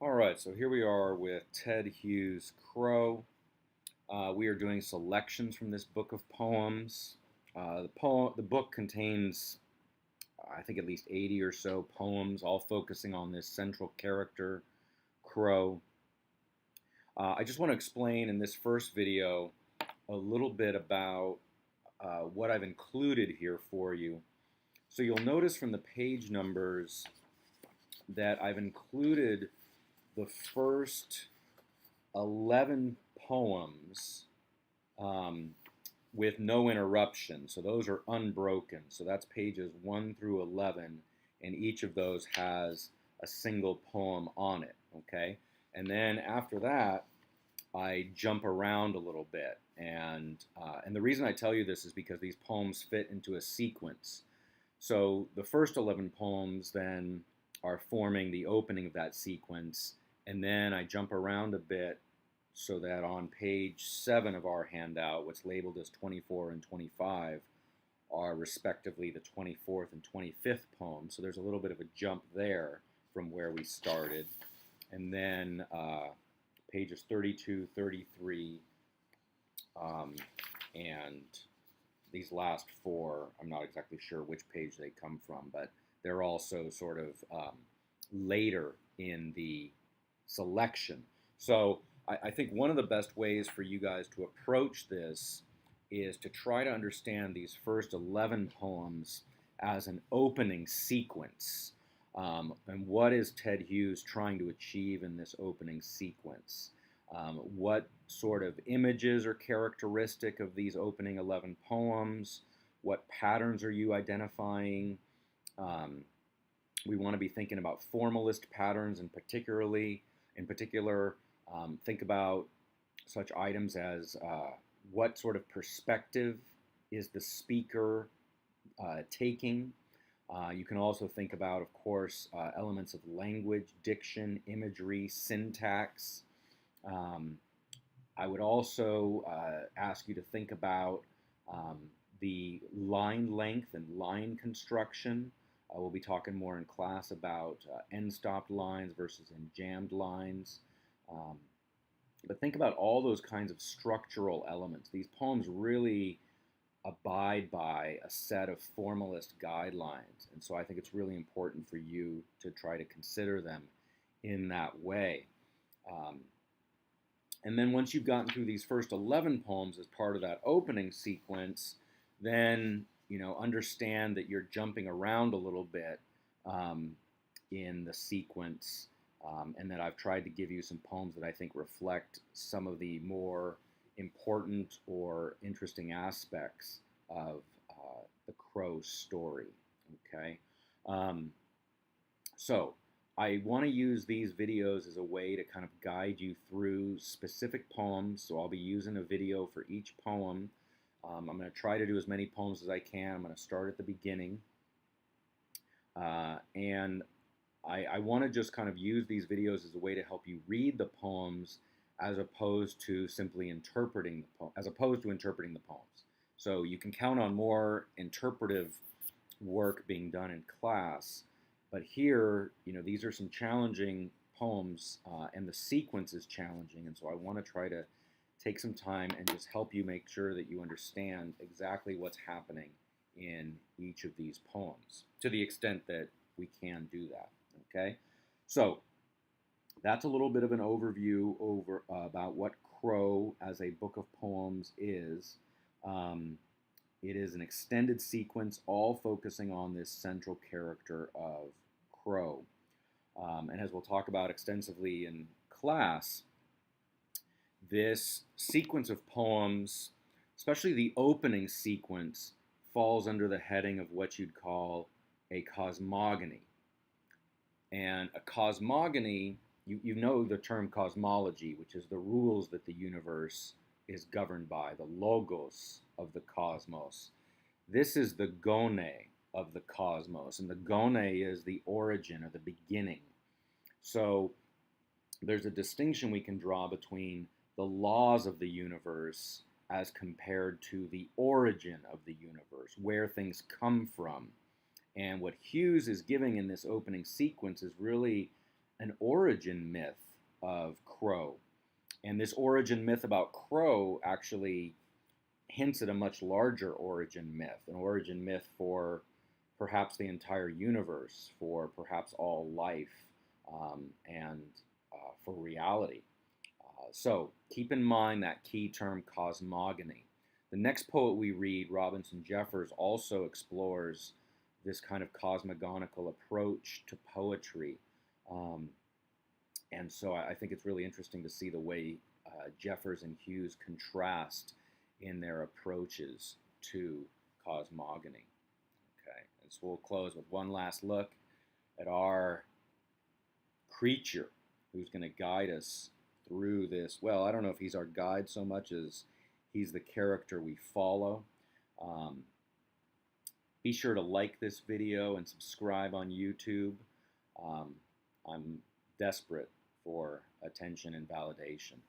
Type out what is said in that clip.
All right, so here we are with Ted Hughes' Crow. We are doing selections from this book of poems. The book contains, I think, at least 80 or so poems, all focusing on this central character, Crow. I just want to explain in this first video a little bit about what I've included here for you. So you'll notice from the page numbers that I've included the first 11 poems um, with no interruption. So those are unbroken. So that's pages 1 through 11, and each of those has a single poem on it. Okay? And then after that, I jump around a little bit. And the reason I tell you this is because these poems fit into a sequence. So the first 11 poems then are forming the opening of that sequence, and then I jump around a bit so that on page 7 of our handout, what's labeled as 24 and 25 are respectively the 24th and 25th poems. So there's a little bit of a jump there from where we started. And then pages 32, 33, and these last four, I'm not exactly sure which page they come from, but they're also sort of later in the selection. So I think one of the best ways for you guys to approach this is to try to understand these first 11 poems as an opening sequence. And what is Ted Hughes trying to achieve in this opening sequence? What sort of images are characteristic of these opening 11 poems? What patterns are you identifying? We want to be thinking about formalist patterns, and in particular, think about such items as what sort of perspective is the speaker taking. You can also think about, of course, elements of language, diction, imagery, syntax. Um, I would also ask you to think about um, the line length and line construction. We'll be talking more in class about end-stopped lines versus jammed lines. Um, but think about all those kinds of structural elements. These poems really abide by a set of formalist guidelines. And so I think it's really important for you to try to consider them in that way. Um, and then once you've gotten through these first 11 poems as part of that opening sequence, then understand that you're jumping around a little bit um, in the sequence, and that I've tried to give you some poems that I think reflect some of the more important or interesting aspects of the Crow story. Okay, um, so I want to use these videos as a way to kind of guide you through specific poems. So I'll be using a video for each poem. I'm going to try to do as many poems as I can. I'm going to start at the beginning. And I want to just kind of use these videos as a way to help you read the poems as opposed to simply interpreting the poems. So you can count on more interpretive work being done in class, but here, these are some challenging poems, and the sequence is challenging, and so I want to try to take some time and just help you make sure that you understand exactly what's happening in each of these poems, to the extent that we can do that. Okay, so that's a little bit of an overview about what Crow as a book of poems is. It is an extended sequence, all focusing on this central character of Crow. And as we'll talk about extensively in class, this sequence of poems, especially the opening sequence, falls under the heading of what you'd call a cosmogony. And a cosmogony, you know the term cosmology, which is the rules that the universe is governed by, the logos of the cosmos. This is the gone of the cosmos, and the gone is the origin or the beginning. So there's a distinction we can draw between the laws of the universe as compared to the origin of the universe, where things come from. And what Hughes is giving in this opening sequence is really an origin myth of Crow. And this origin myth about Crow actually hints at a much larger origin myth, an origin myth for perhaps the entire universe, for perhaps all life, and for reality. So keep in mind that key term, cosmogony. The next poet we read, Robinson Jeffers, also explores this kind of cosmogonical approach to poetry. Um, and so I think it's really interesting to see the way Jeffers and Hughes contrast in their approaches to cosmogony. Okay, and so we'll close with one last look at our creature who's going to guide us through this. Well, I don't know if he's our guide so much as he's the character we follow. Um, be sure to like this video and subscribe on YouTube. I'm desperate for attention and validation.